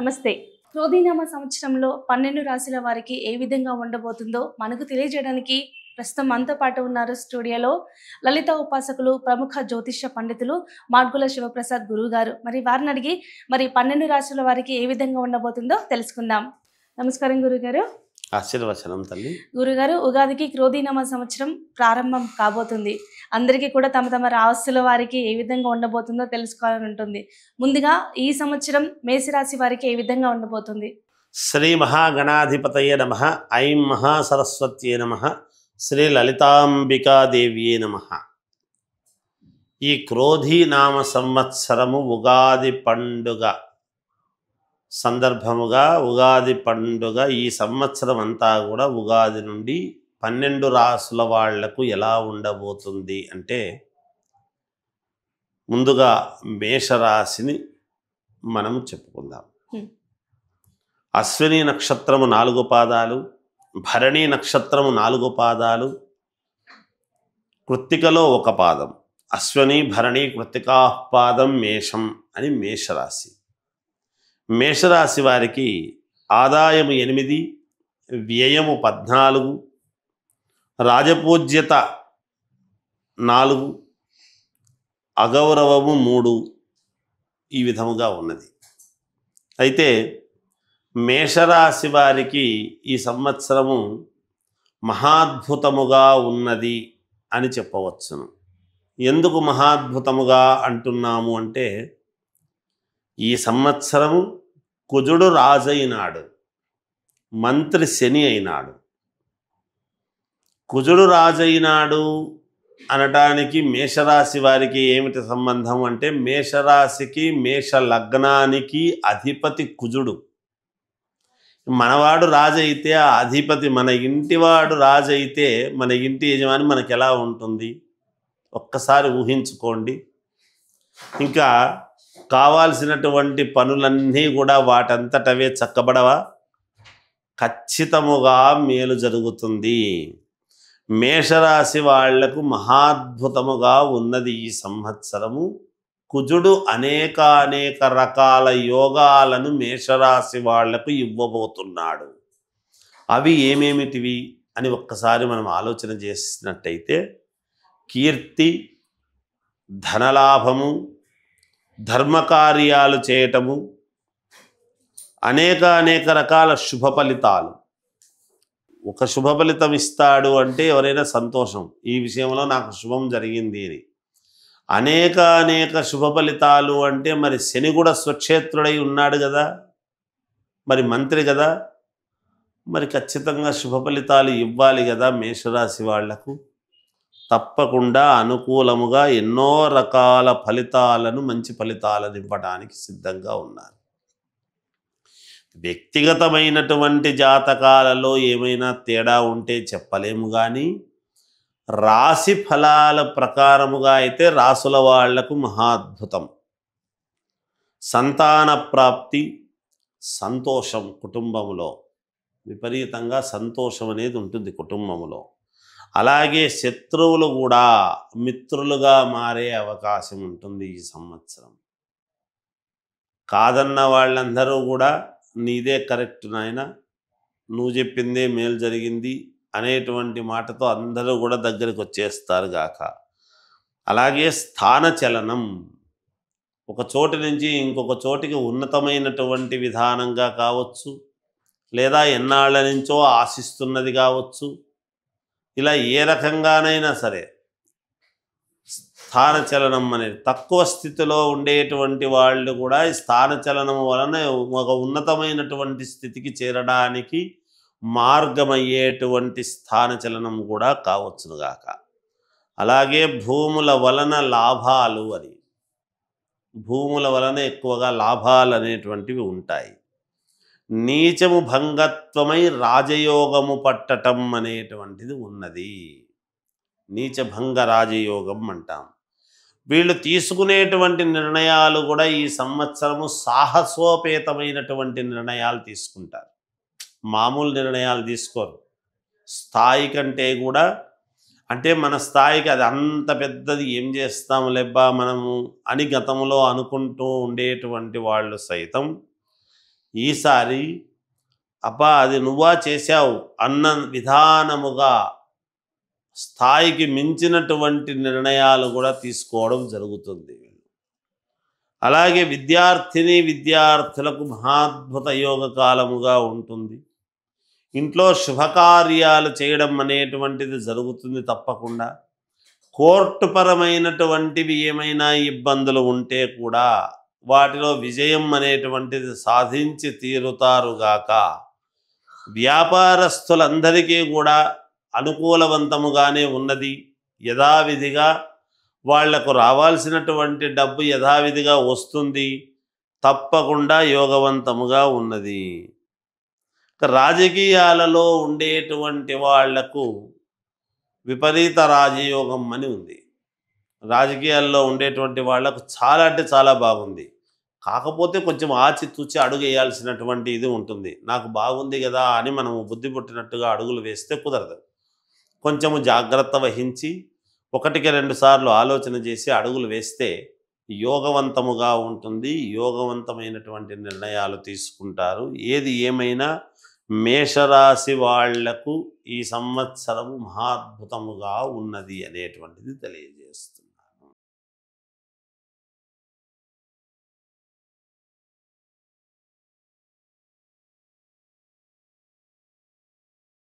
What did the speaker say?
నమస్తే. క్రోధీనామ సంవత్సరంలో 12 రాశుల వారికి ఏ విధంగా ఉండబోతుందో మనకు తెలియజేయడానికి ప్రస్తుతం మనతో పాటు ఉన్నారు స్టూడియోలో లలిత ఉపాసకులు, ప్రముఖ జ్యోతిష్య పండితులు మార్గుల శివప్రసాద్ గురువు గారు. వారిని అడిగి 12 రాశుల వారికి ఏ విధంగా ఉండబోతుందో తెలుసుకుందాం. నమస్కారం గురుగారు. ఆశీర్వచనం తల్లి. గురుగారు, ఉగాదికి క్రోధీనామ సంవత్సరం ప్రారంభం కాబోతుంది. అందరికీ కూడా తమ తమ రాశుల వారికి ఏ విధంగా ఉండబోతుందో తెలుసుకోవాలని ఉంటుంది. ముందుగా ఈ సంవత్సరం మేషరాశి వారికి ఏ విధంగా ఉండబోతుంది? శ్రీ మహాగణాధిపతయే నమః. ఐం మహాసరస్వత్యే నమః. శ్రీ లలితాంబికాదేవ్యే నమః. ఈ క్రోధీనామ సంవత్సరము ఉగాది పండుగ సందర్భముగా, ఉగాది పండుగ ఈ సంవత్సరం అంతా కూడా ఉగాది నుండి 12 రాసుల వాళ్లకు ఎలా ఉండబోతుంది అంటే, ముందుగా మేషరాశిని మనం చెప్పుకుందాం. అశ్విని నక్షత్రము 4 పాదాలు, భరణి నక్షత్రము 4 పాదాలు, కృత్తికలో 1 పాదం. అశ్విని భరణి కృత్తికా పాదం మేషం అని మేషరాశి. మేషరాశి వారికి ఆదాయము 8, వ్యయము 14, రాజపూజ్యత 4, అగౌరవము 3 ఈ విధముగా ఉన్నది. అయితే మేషరాశి వారికి ఈ సంవత్సరము మహాద్భుతముగా ఉన్నది అని చెప్పవచ్చును. ఎందుకు మహాద్భుతముగా అంటున్నాము అంటే, ఈ సంవత్సరము కుజుడు రాజైనాడు, మంత్రి శని అయినాడు. కుజుడు రాజైనాడు అనటానికి మేషరాశి వారికి ఏమిటి సంబంధం అంటే, మేషరాశికి మేష లగ్నానికి అధిపతి కుజుడు. మనవాడు రాజైతే ఆ అధిపతి, మన ఇంటివాడు రాజైతే మన ఇంటి యజమాని మనకు ఎలా ఉంటుంది ఒక్కసారి ఊహించుకోండి. ఇంకా కావాల్సినటువంటి పనులన్నీ కూడా వాటంతటవే చక్కబడవా? ఖచ్చితముగా మేలు జరుగుతుంది. మేషరాశి వాళ్లకు మహాద్భుతముగా ఉన్నది ఈ సంవత్సరము. కుజుడు అనేక రకాల యోగాలను మేషరాశి వాళ్లకు ఇవ్వబోతున్నాడు. అవి ఏమేమిటివి అని ఒక్కసారి మనం ఆలోచన చేసినట్టయితే, కీర్తి, ధనలాభము, ధర్మకార్యాలు చేయటము, అనేక రకాల శుభ ఫలితాలు. ఒక శుభ ఫలితం ఇస్తాడు అంటే ఎవరైనా సంతోషం, ఈ విషయంలో నాకు శుభం జరిగింది అని. అనేక శుభ ఫలితాలు అంటే మరి శని కూడా స్వక్షేత్రుడై ఉన్నాడు కదా, మరి మంత్రి కదా, మరి ఖచ్చితంగా శుభ ఫలితాలు ఇవ్వాలి కదా మేషరాశి వాళ్లకు. తప్పకుండా అనుకూలముగా ఎన్నో రకాల ఫలితాలను, మంచి ఫలితాలను ఇవ్వడానికి సిద్ధంగా ఉన్నారు. వ్యక్తిగతమైనటువంటి జాతకాలలో ఏమైనా తేడా ఉంటే చెప్పలేము, కానీ రాశి ఫలాల ప్రకారముగా అయితే రాసుల వాళ్లకు మహాద్భుతం. సంతాన ప్రాప్తి, సంతోషం, కుటుంబములో విపరీతంగా సంతోషం అనేది ఉంటుంది కుటుంబములో. అలాగే శత్రువులు కూడా మిత్రులుగా మారే అవకాశం ఉంటుంది ఈ సంవత్సరం. కాదన్న వాళ్ళందరూ కూడా నీదే కరెక్ట్ నాయన, నువ్వు చెప్పిందే మేలు జరిగింది అనేటువంటి మాటతో అందరూ కూడా దగ్గరికి వచ్చేస్తారు గాక. అలాగే స్థానచలనం, ఒక చోటు నుంచి ఇంకొక చోటికి ఉన్నతమైనటువంటి విధానంగా కావచ్చు, లేదా ఎన్నాళ్ళ నుంచో ఆశిస్తున్నది కావచ్చు, ఇలా ఏ రకంగానైనా సరే స్థానచలనం అనేది, తక్కువ స్థితిలో ఉండేటువంటి వాళ్ళు కూడా ఈ స్థానచలనం వలన ఒక ఉన్నతమైనటువంటి స్థితికి చేరడానికి మార్గమయ్యేటువంటి స్థానచలనం కూడా కావచ్చునుగాక. అలాగే భూముల వలన లాభాలు అని, భూముల వలన ఎక్కువగా లాభాలు అనేటువంటివి ఉంటాయి. నీచము భంగత్వమై రాజయోగము పట్టటం అనేటువంటిది ఉన్నది. నీచభంగ రాజయోగం అంటాం. వీళ్ళు తీసుకునేటువంటి నిర్ణయాలు కూడా ఈ సంవత్సరము సాహసోపేతమైనటువంటి నిర్ణయాలు తీసుకుంటారు. మామూలు నిర్ణయాలు తీసుకోరు. స్థాయి కంటే కూడా, అంటే మన స్థాయికి అది అంత పెద్దది ఏం చేస్తాము లేబ్బా మనము అని గతంలో అనుకుంటూ ఉండేటువంటి వాళ్ళు సైతం ఈసారి అబ్బా అది నువ్వా చేశావు అన్న విధానముగా స్థాయికి మించినటువంటి నిర్ణయాలు కూడా తీసుకోవడం జరుగుతుంది. అలాగే విద్యార్థులకు మహాద్భుత యోగ కాలముగా ఉంటుంది. ఇంట్లో శుభకార్యాలు చేయడం అనేటువంటిది జరుగుతుంది తప్పకుండా. కోర్టుపరమైనటువంటివి ఏమైనా ఇబ్బందులు ఉంటే కూడా వాటిలో విజయం అనేటువంటిది సాధించి తీరుతారుగాక. వ్యాపారస్తులందరికీ కూడా అనుకూలవంతముగానే ఉన్నది. యథావిధిగా వాళ్లకు రావాల్సినటువంటి డబ్బు యథావిధిగా వస్తుంది. తప్పకుండా యోగవంతముగా ఉన్నది. రాజకీయాలలో ఉండేటువంటి వాళ్లకు విపరీత రాజయోగం అని ఉంది. రాజకీయాల్లో ఉండేటువంటి వాళ్లకు చాలా అంటే చాలా బాగుంది. కాకపోతే కొంచెం ఆచితూచి అడుగు వేయాల్సినటువంటి ఇది ఉంటుంది. నాకు బాగుంది కదా అని మనము బుద్ధి పుట్టినట్టుగా అడుగులు వేస్తే కుదరదు. కొంచెము జాగ్రత్త వహించి 1-2 సార్లు ఆలోచన చేసి అడుగులు వేస్తే యోగవంతముగా ఉంటుంది. యోగవంతమైనటువంటి నిర్ణయాలు తీసుకుంటారు. ఏది ఏమైనా మేషరాశి వాళ్లకు ఈ సంవత్సరము మహాద్భుతముగా ఉన్నది అనేటువంటిది తెలియజేస్తుంది.